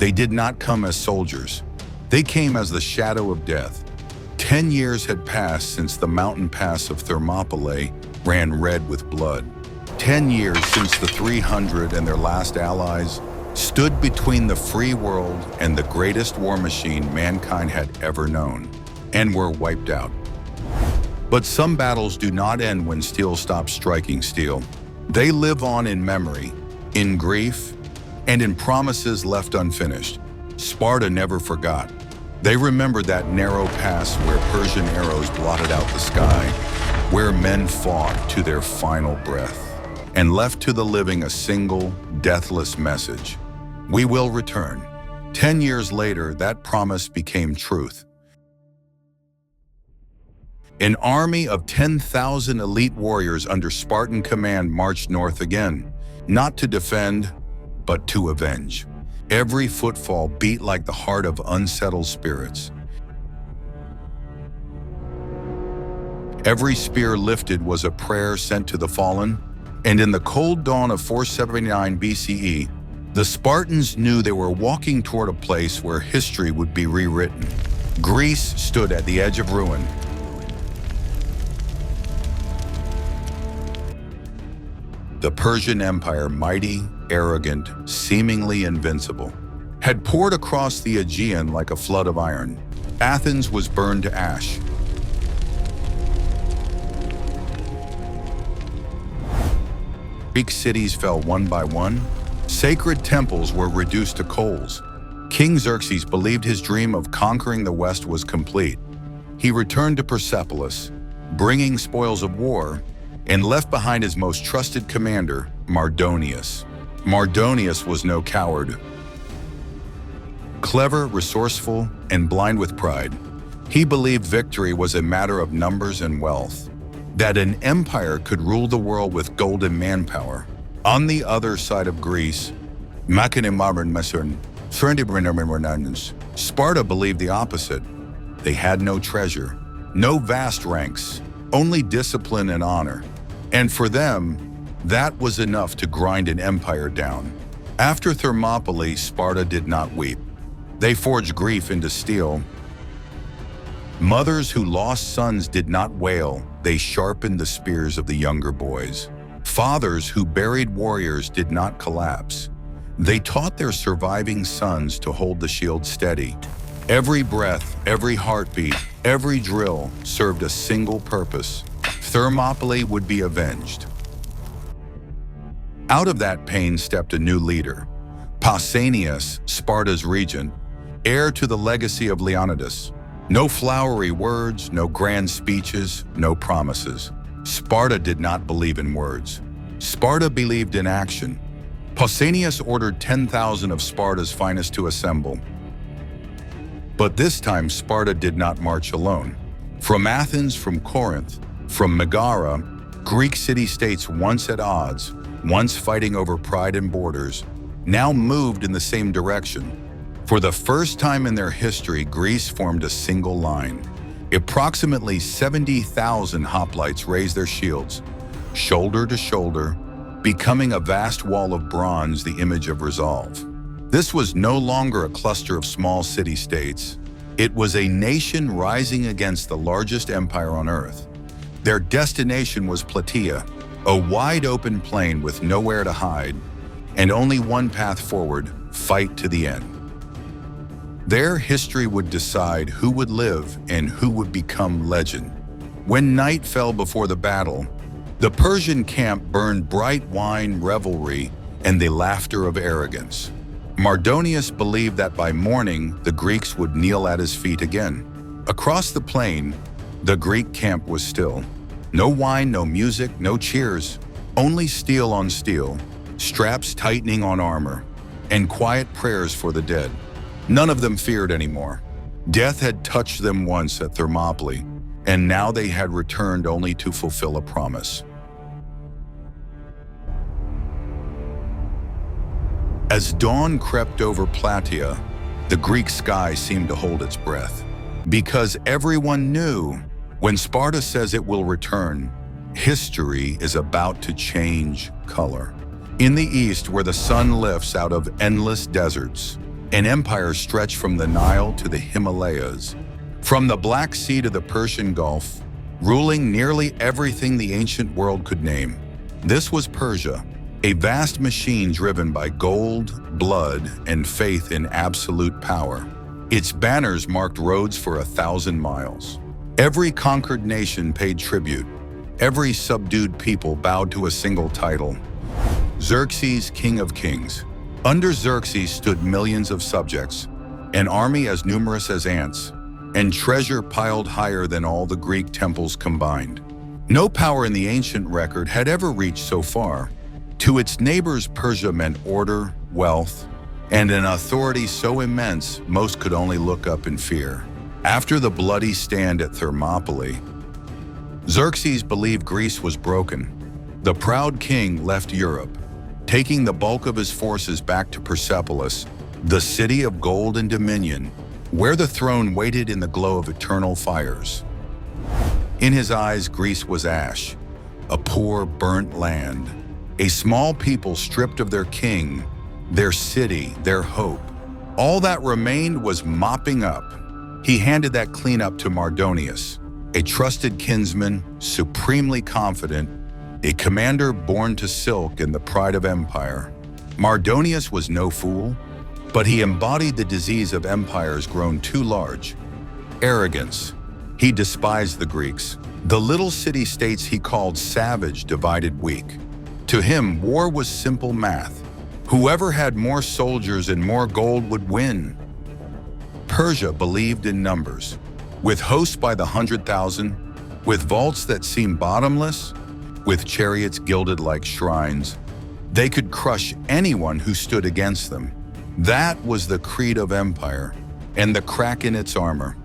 They did not come as soldiers. They came as the shadow of death. 10 years had passed since the mountain pass of Thermopylae ran red with blood. 10 years since the 300 and their last allies stood between the free world and the greatest war machine mankind had ever known, and were wiped out. But some battles do not end when steel stops striking steel. They live on in memory, in grief, and in promises left unfinished. Sparta never forgot. They remembered that narrow pass where Persian arrows blotted out the sky, where men fought to their final breath, and left to the living a single, deathless message: we will return. 10 years later, that promise became truth. An army of 10,000 elite warriors under Spartan command marched north again, not to defend, but to avenge. Every footfall beat like the heart of unsettled spirits. Every spear lifted was a prayer sent to the fallen, and in the cold dawn of 479 BCE, the Spartans knew they were walking toward a place where history would be rewritten. Greece stood at the edge of ruin. The Persian Empire, mighty, arrogant, seemingly invincible, had poured across the Aegean like a flood of iron. Athens was burned to ash. Greek cities fell one by one. Sacred temples were reduced to coals. King Xerxes believed his dream of conquering the West was complete. He returned to Persepolis, bringing spoils of war, and left behind his most trusted commander, Mardonius. Mardonius was no coward. Clever, resourceful, and blind with pride, he believed victory was a matter of numbers and wealth, that an empire could rule the world with golden manpower. On the other side of Greece, Sparta believed the opposite. They had no treasure, no vast ranks, only discipline and honor. And for them, that was enough to grind an empire down. After Thermopylae, Sparta did not weep. They forged grief into steel. Mothers who lost sons did not wail. They sharpened the spears of the younger boys. Fathers who buried warriors did not collapse. They taught their surviving sons to hold the shield steady. Every breath, every heartbeat, every drill served a single purpose: Thermopylae would be avenged. Out of that pain stepped a new leader, Pausanias, Sparta's regent, heir to the legacy of Leonidas. No flowery words, no grand speeches, no promises. Sparta did not believe in words. Sparta believed in action. Pausanias ordered 10,000 of Sparta's finest to assemble. But this time, Sparta did not march alone. From Athens, from Corinth, from Megara, Greek city-states once at odds, once fighting over pride and borders, now moved in the same direction. For the first time in their history, Greece formed a single line. Approximately 70,000 hoplites raised their shields, shoulder to shoulder, becoming a vast wall of bronze, the image of resolve. This was no longer a cluster of small city-states. It was a nation rising against the largest empire on earth. Their destination was Plataea, a wide-open plain with nowhere to hide, and only one path forward: fight to the end. Their history would decide who would live and who would become legend. When night fell before the battle, the Persian camp burned bright wine, revelry, and the laughter of arrogance. Mardonius believed that by morning, the Greeks would kneel at his feet again. Across the plain, the Greek camp was still. No wine, no music, no cheers, only steel on steel, straps tightening on armor, and quiet prayers for the dead. None of them feared anymore. Death had touched them once at Thermopylae, and now they had returned only to fulfill a promise. As dawn crept over Plataea, the Greek sky seemed to hold its breath, because everyone knew when Sparta says it will return, history is about to change color. In the east, where the sun lifts out of endless deserts, An empire stretched from the Nile to the Himalayas, from the Black Sea to the Persian Gulf, ruling nearly everything the ancient world could name. This was Persia, a vast machine driven by gold, blood, and faith in absolute power. Its banners marked roads for 1,000 miles. Every conquered nation paid tribute. Every subdued people bowed to a single title: Xerxes, King of Kings. Under Xerxes stood millions of subjects, an army as numerous as ants, and treasure piled higher than all the Greek temples combined. No power in the ancient record had ever reached so far. To its neighbors, Persia meant order, wealth, and an authority so immense most could only look up in fear. After the bloody stand at Thermopylae, Xerxes believed Greece was broken. The proud king left Europe, taking the bulk of his forces back to Persepolis, the city of gold and dominion, where the throne waited in the glow of eternal fires. In his eyes, Greece was ash, a poor, burnt land, a small people stripped of their king, their city, their hope. All that remained was mopping up. He handed that cleanup to Mardonius, a trusted kinsman, supremely confident, a commander born to silk and the pride of empire. Mardonius was no fool, but he embodied the disease of empires grown too large: arrogance. He despised the Greeks, the little city-states he called savage, divided, weak. To him, war was simple math. Whoever had more soldiers and more gold would win. Persia believed in numbers, with hosts by the 100,000, with vaults that seemed bottomless, with chariots gilded like shrines. They could crush anyone who stood against them. That was the creed of empire, and the crack in its armor.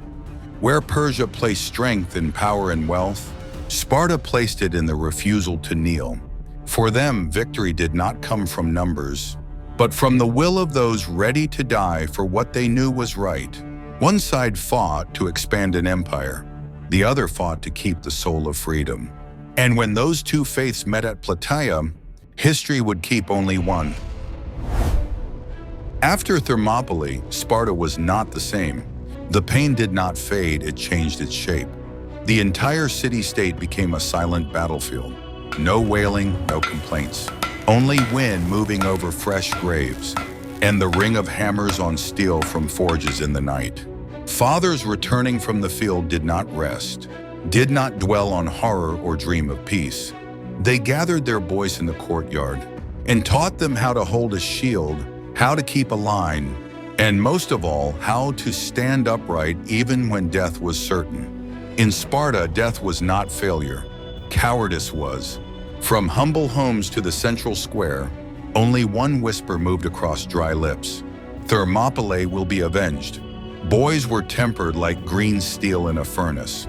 Where Persia placed strength in power and wealth, Sparta placed it in the refusal to kneel. For them, victory did not come from numbers, but from the will of those ready to die for what they knew was right. One side fought to expand an empire, the other fought to keep the soul of freedom. And when those two faiths met at Plataea, history would keep only one. After Thermopylae, Sparta was not the same. The pain did not fade, it changed its shape. The entire city-state became a silent battlefield. No wailing, no complaints. Only wind moving over fresh graves, and the ring of hammers on steel from forges in the night. Fathers returning from the field did not rest, did not dwell on horror or dream of peace. They gathered their boys in the courtyard and taught them how to hold a shield, how to keep a line, and most of all, how to stand upright even when death was certain. In Sparta, death was not failure. Cowardice was. From humble homes to the central square, only one whisper moved across dry lips: Thermopylae will be avenged. Boys were tempered like green steel in a furnace.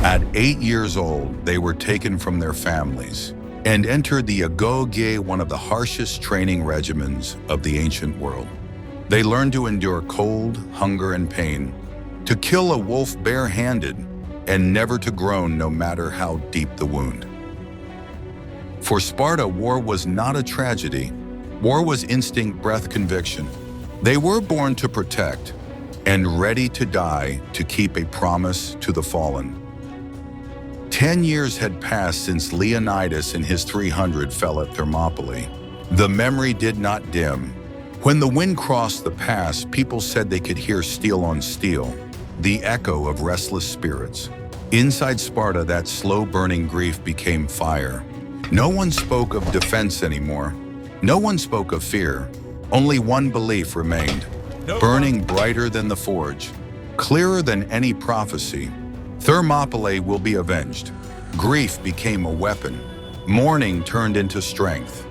At 8 years old, they were taken from their families and entered the agoge, one of the harshest training regimens of the ancient world. They learned to endure cold, hunger, and pain, to kill a wolf bare-handed, and never to groan no matter how deep the wound. For Sparta, war was not a tragedy. War was instinct, breath, conviction. They were born to protect and ready to die to keep a promise to the fallen. 10 years had passed since Leonidas and his 300 fell at Thermopylae. The memory did not dim. When the wind crossed the pass, people said they could hear steel on steel, the echo of restless spirits. Inside Sparta, that slow-burning grief became fire. No one spoke of defense anymore. No one spoke of fear. Only one belief remained, burning brighter than the forge, clearer than any prophecy. Thermopylae will be avenged. Grief became a weapon. Mourning turned into strength.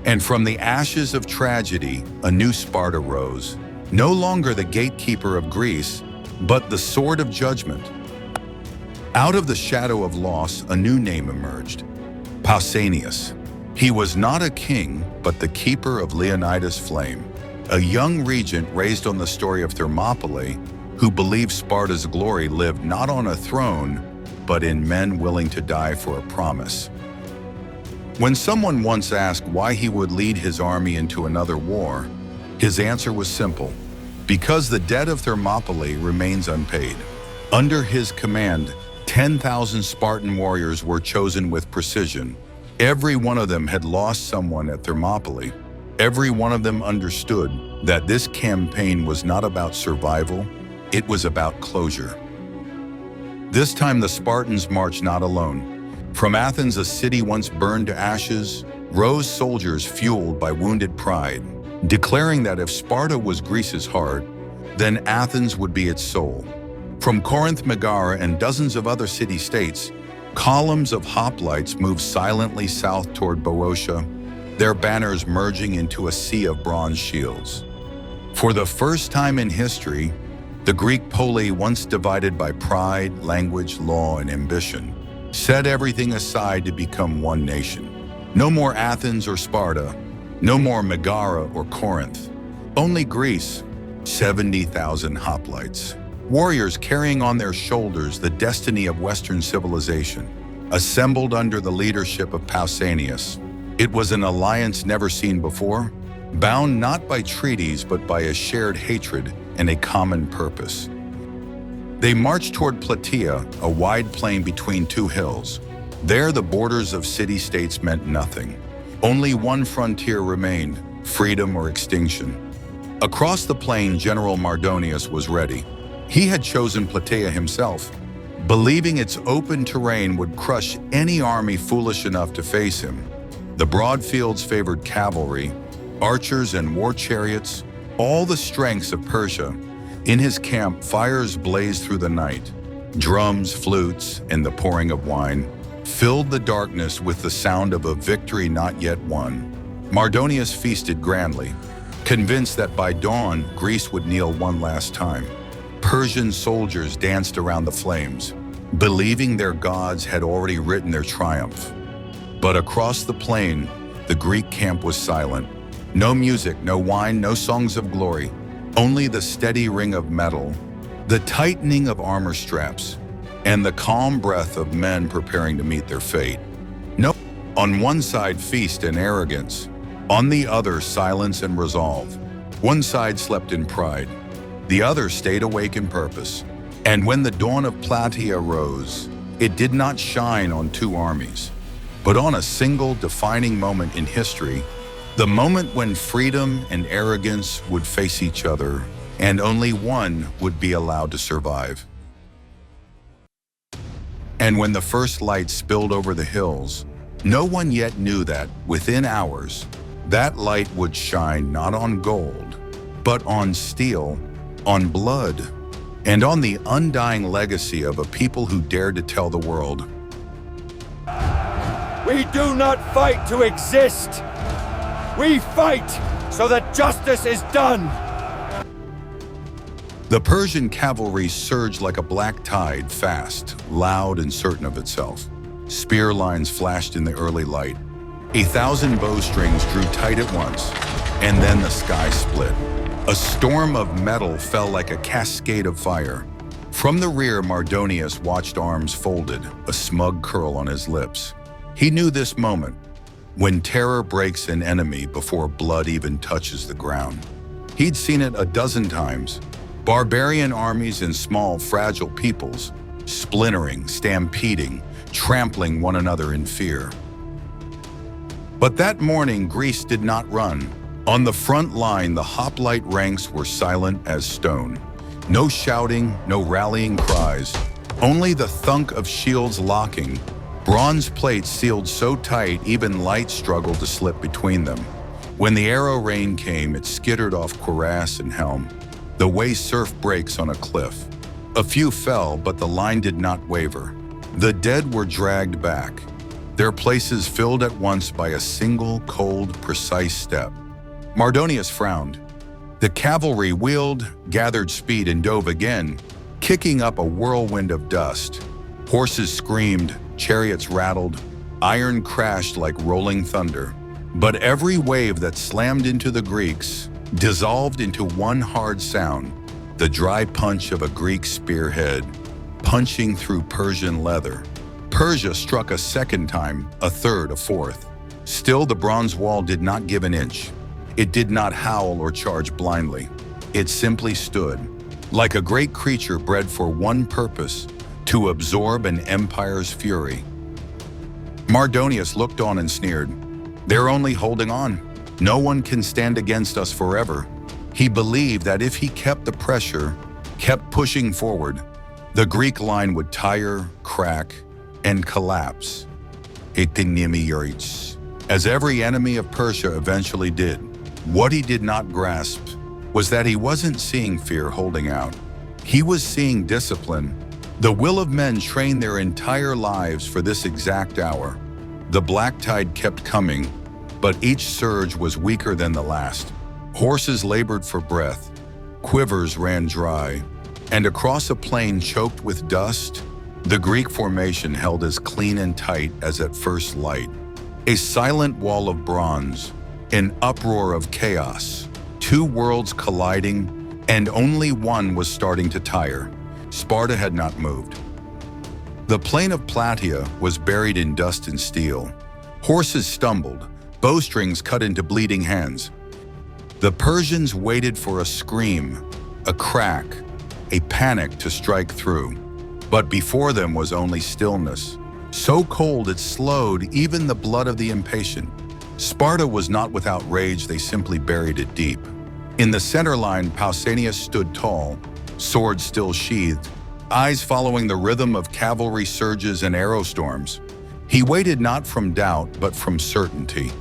And from the ashes of tragedy, a new Sparta rose. No longer the gatekeeper of Greece, but the sword of judgment. Out of the shadow of loss, a new name emerged: Pausanias. He was not a king, but the keeper of Leonidas' flame, a young regent raised on the story of Thermopylae, who believed Sparta's glory lived not on a throne, but in men willing to die for a promise. When someone once asked why he would lead his army into another war, His answer was simple: because the debt of Thermopylae remains unpaid. Under his command, 10,000 Spartan warriors were chosen with precision. Every one of them had lost someone at Thermopylae. Every one of them understood that this campaign was not about survival, it was about closure. This time the Spartans marched not alone. From Athens, a city once burned to ashes, rose soldiers fueled by wounded pride, declaring that if Sparta was Greece's heart, then Athens would be its soul. From Corinth, Megara, and dozens of other city-states, columns of hoplites moved silently south toward Boeotia, their banners merging into a sea of bronze shields. For the first time in history, the Greek polis, once divided by pride, language, law, and ambition, set everything aside to become one nation. No more Athens or Sparta, no more Megara or Corinth, only Greece, 70,000 hoplites. Warriors carrying on their shoulders the destiny of Western civilization, assembled under the leadership of Pausanias. It was an alliance never seen before, bound not by treaties but by a shared hatred and a common purpose. They marched toward Plataea, a wide plain between two hills. There the borders of city-states meant nothing. Only one frontier remained: freedom or extinction. Across the plain, General Mardonius was ready. He had chosen Plataea himself, believing its open terrain would crush any army foolish enough to face him. The broad fields favored cavalry, archers, and war chariots, all the strengths of Persia. In his camp, fires blazed through the night. Drums, flutes, and the pouring of wine filled the darkness with the sound of a victory not yet won. Mardonius feasted grandly, convinced that by dawn, Greece would kneel one last time. Persian soldiers danced around the flames, believing their gods had already written their triumph. But across the plain, the Greek camp was silent. No music, no wine, no songs of glory, only the steady ring of metal, the tightening of armor straps, and the calm breath of men preparing to meet their fate. No, on one side feast and arrogance, on the other silence and resolve. One side slept in pride, the other stayed awake in purpose. And when the dawn of Plataea rose, it did not shine on two armies, but on a single defining moment in history, the moment when freedom and arrogance would face each other, and only one would be allowed to survive. And when the first light spilled over the hills, no one yet knew that, within hours, that light would shine not on gold, but on steel, on blood, and on the undying legacy of a people who dared to tell the world, "We do not fight to exist. We fight so that justice is done." The Persian cavalry surged like a black tide, fast, loud, and certain of itself. Spear lines flashed in the early light. 1,000 bowstrings drew tight at once, and then the sky split. A storm of metal fell like a cascade of fire. From the rear, Mardonius watched, arms folded, a smug curl on his lips. He knew this moment, when terror breaks an enemy before blood even touches the ground. He'd seen it a dozen times. Barbarian armies and small, fragile peoples, splintering, stampeding, trampling one another in fear. But that morning, Greece did not run. On the front line, the hoplite ranks were silent as stone. No shouting, no rallying cries, only the thunk of shields locking, bronze plates sealed so tight even light struggled to slip between them. When the arrow rain came, it skittered off cuirass and helm, the way surf breaks on a cliff. A few fell, but the line did not waver. The dead were dragged back, their places filled at once by a single, cold, precise step. Mardonius frowned. The cavalry wheeled, gathered speed, and dove again, kicking up a whirlwind of dust. Horses screamed, chariots rattled, iron crashed like rolling thunder. But every wave that slammed into the Greeks dissolved into one hard sound, the dry punch of a Greek spearhead, punching through Persian leather. Persia struck a second time, a third, a fourth. Still, the bronze wall did not give an inch. It did not howl or charge blindly. It simply stood, like a great creature bred for one purpose, to absorb an empire's fury. Mardonius looked on and sneered. They're only holding on. No one can stand against us forever. He believed that if he kept the pressure, kept pushing forward, the Greek line would tire, crack, and collapse. As every enemy of Persia eventually did. What he did not grasp was that he wasn't seeing fear holding out. He was seeing discipline. The will of men trained their entire lives for this exact hour. The black tide kept coming, but each surge was weaker than the last. Horses labored for breath, quivers ran dry, and across a plain choked with dust, the Greek formation held as clean and tight as at first light. A silent wall of bronze, an uproar of chaos, two worlds colliding, and only one was starting to tire. Sparta had not moved. The plain of Plataea was buried in dust and steel. Horses stumbled, bowstrings cut into bleeding hands. The Persians waited for a scream, a crack, a panic to strike through. But before them was only stillness, so cold it slowed even the blood of the impatient. Sparta was not without rage, they simply buried it deep. In the center line, Pausanias stood tall, sword still sheathed, eyes following the rhythm of cavalry surges and arrow storms. He waited not from doubt, but from certainty.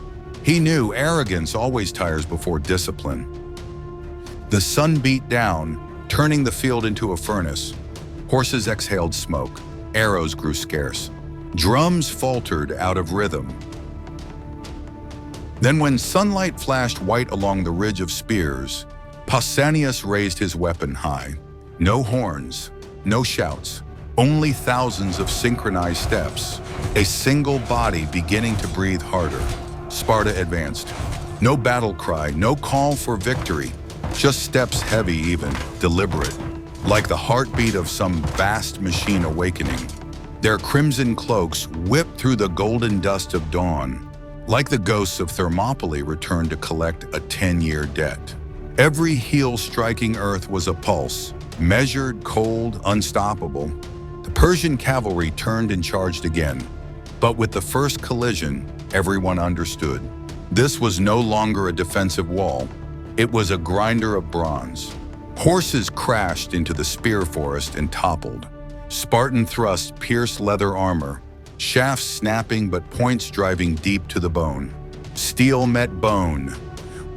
He knew arrogance always tires before discipline. The sun beat down, turning the field into a furnace. Horses exhaled smoke. Arrows grew scarce. Drums faltered out of rhythm. Then when sunlight flashed white along the ridge of spears, Pausanias raised his weapon high. No horns, no shouts, only thousands of synchronized steps, a single body beginning to breathe harder. Sparta advanced. No battle cry, no call for victory, just steps heavy even, deliberate, like the heartbeat of some vast machine awakening. Their crimson cloaks whipped through the golden dust of dawn, like the ghosts of Thermopylae returned to collect a 10-year debt. Every heel striking earth was a pulse, measured, cold, unstoppable. The Persian cavalry turned and charged again. But with the first collision, everyone understood. This was no longer a defensive wall. It was a grinder of bronze. Horses crashed into the spear forest and toppled. Spartan thrusts pierced leather armor, shafts snapping but points driving deep to the bone. Steel met bone.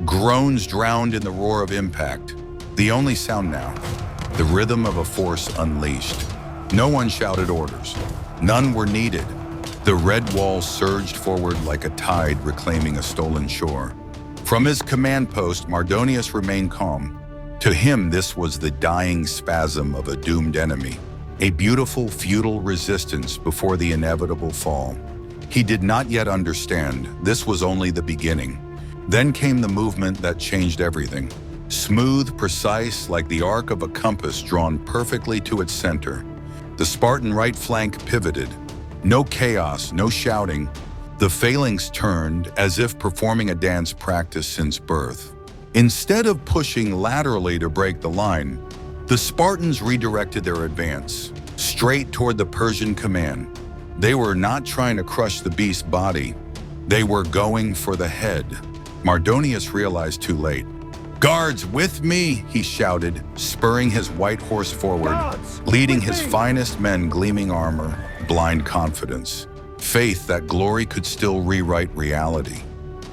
Groans drowned in the roar of impact. The only sound now, the rhythm of a force unleashed. No one shouted orders. None were needed. The red wall surged forward like a tide reclaiming a stolen shore. From his command post, Mardonius remained calm. To him, this was the dying spasm of a doomed enemy, a beautiful, futile resistance before the inevitable fall. He did not yet understand this was only the beginning. Then came the movement that changed everything. Smooth, precise, like the arc of a compass drawn perfectly to its center. The Spartan right flank pivoted. No chaos, no shouting. The phalanx turned as if performing a dance practice since birth. Instead of pushing laterally to break the line, the Spartans redirected their advance, straight toward the Persian command. They were not trying to crush the beast's body. They were going for the head. Mardonius realized too late. "Guards, with me!" he shouted, spurring his white horse forward, Guards, leading with his me! finest men, gleaming armor, blind confidence, faith that glory could still rewrite reality.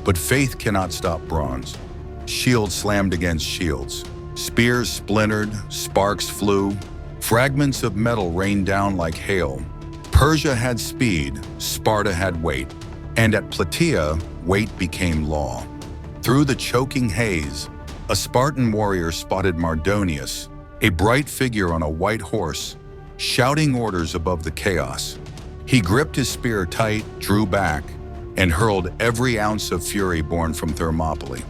But faith cannot stop bronze. Shields slammed against shields. Spears splintered, sparks flew. Fragments of metal rained down like hail. Persia had speed, Sparta had weight. And at Plataea, weight became law. Through the choking haze, a Spartan warrior spotted Mardonius, a bright figure on a white horse, shouting orders above the chaos. He gripped his spear tight, drew back, and hurled every ounce of fury born from Thermopylae.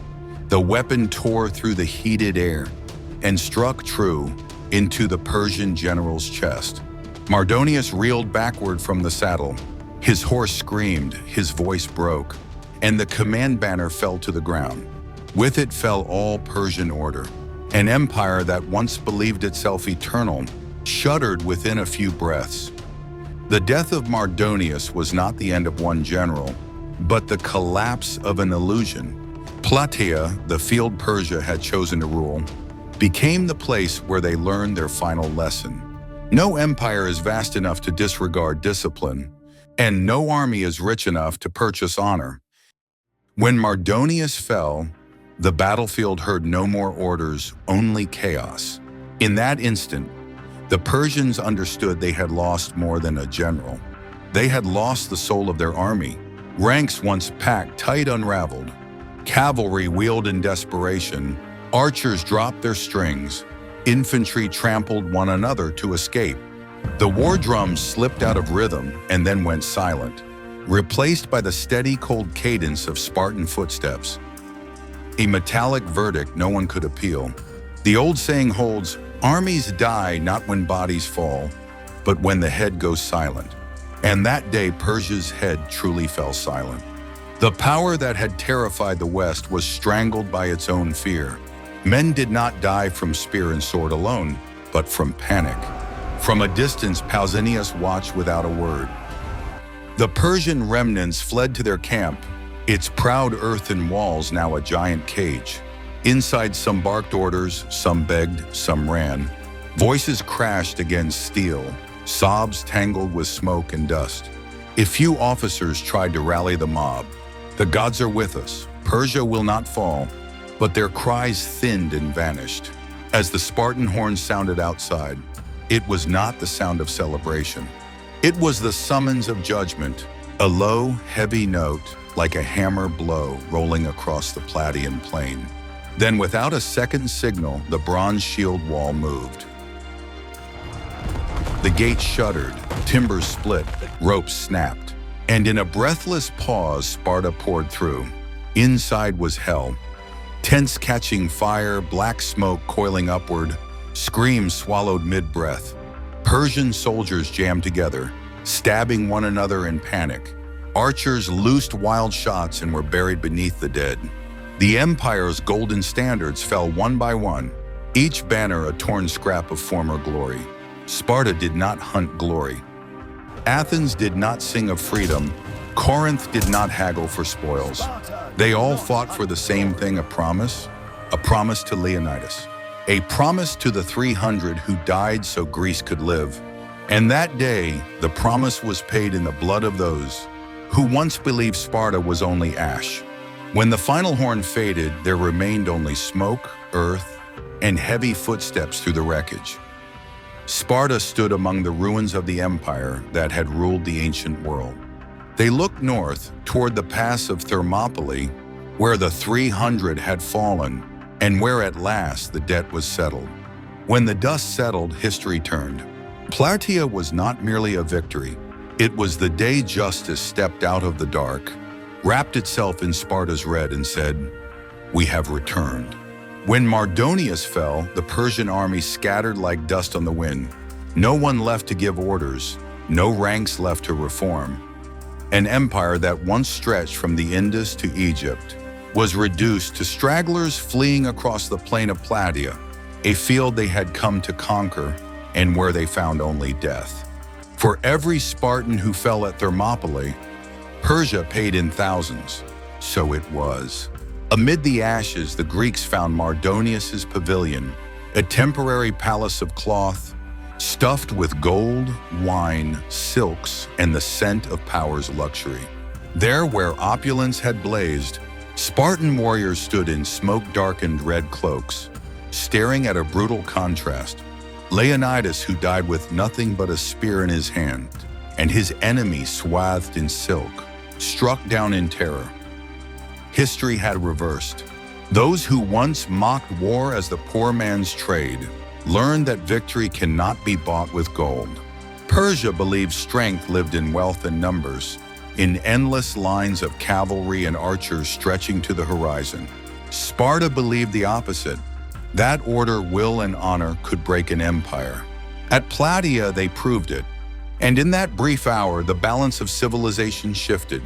The weapon tore through the heated air and struck true into the Persian general's chest. Mardonius reeled backward from the saddle. His horse screamed, his voice broke, and the command banner fell to the ground. With it fell all Persian order. An empire that once believed itself eternal shuddered within a few breaths. The death of Mardonius was not the end of one general, but the collapse of an illusion. Plataea, the field Persia had chosen to rule, became the place where they learned their final lesson. No empire is vast enough to disregard discipline, and no army is rich enough to purchase honor. When Mardonius fell, the battlefield heard no more orders, only chaos. In that instant, the Persians understood they had lost more than a general. They had lost the soul of their army. Ranks once packed tight unraveled. Cavalry wheeled in desperation. Archers dropped their strings. Infantry trampled one another to escape. The war drums slipped out of rhythm and then went silent, replaced by the steady, cold cadence of Spartan footsteps. A metallic verdict no one could appeal. The old saying holds, armies die not when bodies fall, but when the head goes silent. And that day Persia's head truly fell silent. The power that had terrified the West was strangled by its own fear. Men did not die from spear and sword alone, but from panic. From a distance, Pausanias watched without a word. The Persian remnants fled to their camp, its proud earthen walls now a giant cage. Inside, some barked orders, some begged, some ran. Voices crashed against steel, sobs tangled with smoke and dust. A few officers tried to rally the mob. The gods are with us. Persia will not fall. But their cries thinned and vanished. As the Spartan horn sounded outside, it was not the sound of celebration. It was the summons of judgment, a low, heavy note like a hammer blow rolling across the Plataean plain. Then, without a second signal, the bronze shield wall moved. The gate shuddered, timbers split, ropes snapped, and in a breathless pause, Sparta poured through. Inside was hell. Tents catching fire, black smoke coiling upward, screams swallowed mid-breath. Persian soldiers jammed together, stabbing one another in panic. Archers loosed wild shots and were buried beneath the dead. The empire's golden standards fell one by one, each banner a torn scrap of former glory. Sparta did not hunt glory. Athens did not sing of freedom. Corinth did not haggle for spoils. They all fought for the same thing, a promise to Leonidas, a promise to the 300 who died so Greece could live. And that day, the promise was paid in the blood of those who once believed Sparta was only ash. When the final horn faded, there remained only smoke, earth, and heavy footsteps through the wreckage. Sparta stood among the ruins of the empire that had ruled the ancient world. They looked north toward the pass of Thermopylae, where the 300 had fallen and where at last the debt was settled. When the dust settled, history turned. Plataea was not merely a victory. It was the day justice stepped out of the dark, wrapped itself in Sparta's red and said, "We have returned." When Mardonius fell, the Persian army scattered like dust on the wind. No one left to give orders, no ranks left to reform. An empire that once stretched from the Indus to Egypt was reduced to stragglers fleeing across the plain of Plataea, a field they had come to conquer and where they found only death. For every Spartan who fell at Thermopylae, Persia paid in thousands. So it was. Amid the ashes, the Greeks found Mardonius's pavilion, a temporary palace of cloth, stuffed with gold, wine, silks, and the scent of power's luxury. There, where opulence had blazed, Spartan warriors stood in smoke-darkened red cloaks, staring at a brutal contrast. Leonidas, who died with nothing but a spear in his hand, and his enemy swathed in silk, struck down in terror. History had reversed. Those who once mocked war as the poor man's trade learned that victory cannot be bought with gold. Persia believed strength lived in wealth and numbers, in endless lines of cavalry and archers stretching to the horizon. Sparta believed the opposite, that order, will, and honor could break an empire. At Plataea, they proved it, and in that brief hour, the balance of civilization shifted.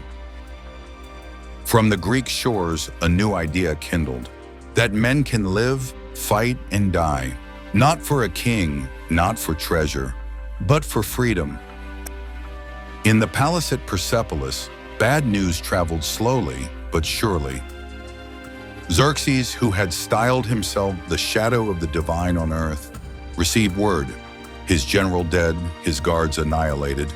From the Greek shores, a new idea kindled. that men can live, fight, and die, not for a king, not for treasure, but for freedom. In the palace at Persepolis, bad news traveled slowly but surely. Xerxes, who had styled himself the shadow of the divine on earth, received word, his general dead, his guards annihilated,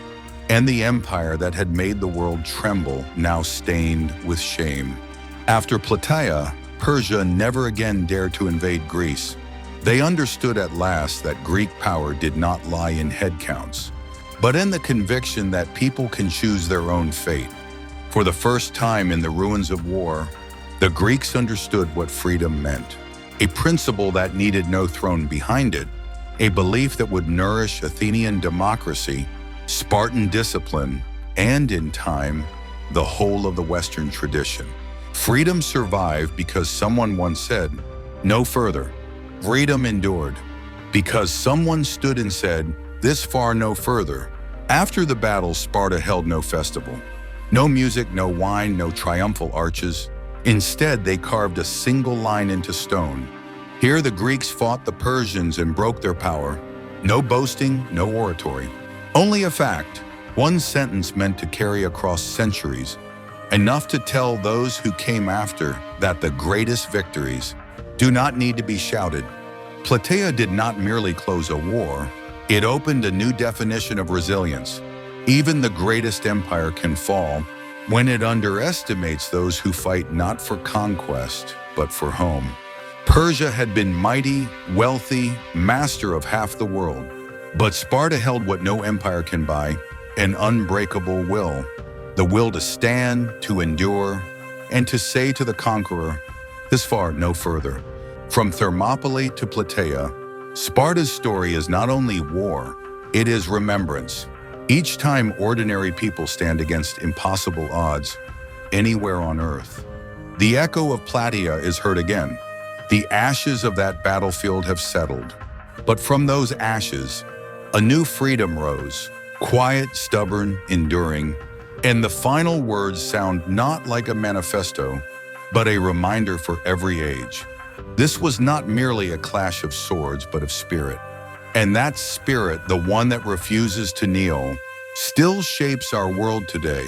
and the empire that had made the world tremble now stained with shame. After Plataea, Persia never again dared to invade Greece. They understood at last that Greek power did not lie in head counts, but in the conviction that people can choose their own fate. For the first time in the ruins of war, the Greeks understood what freedom meant, a principle that needed no throne behind it, a belief that would nourish Athenian democracy, Spartan discipline, and in time, the whole of the Western tradition. Freedom survived because someone once said, "No further." Freedom endured because someone stood and said, "This far, no further." After the battle, Sparta held no festival. No music, no wine, no triumphal arches. Instead, they carved a single line into stone. Here the Greeks fought the Persians and broke their power. No boasting, no oratory. Only a fact, one sentence meant to carry across centuries, enough to tell those who came after that the greatest victories do not need to be shouted. Plataea did not merely close a war, it opened a new definition of resilience. Even the greatest empire can fall when it underestimates those who fight not for conquest, but for home. Persia had been mighty, wealthy, master of half the world. But Sparta held what no empire can buy, an unbreakable will. The will to stand, to endure, and to say to the conqueror, "This far, no further." From Thermopylae to Plataea, Sparta's story is not only war, it is remembrance. Each time ordinary people stand against impossible odds, anywhere on earth, the echo of Plataea is heard again. The ashes of that battlefield have settled. But from those ashes, a new freedom rose, quiet, stubborn, enduring, and the final words sound not like a manifesto, but a reminder for every age. This was not merely a clash of swords, but of spirit. And that spirit, the one that refuses to kneel, still shapes our world today.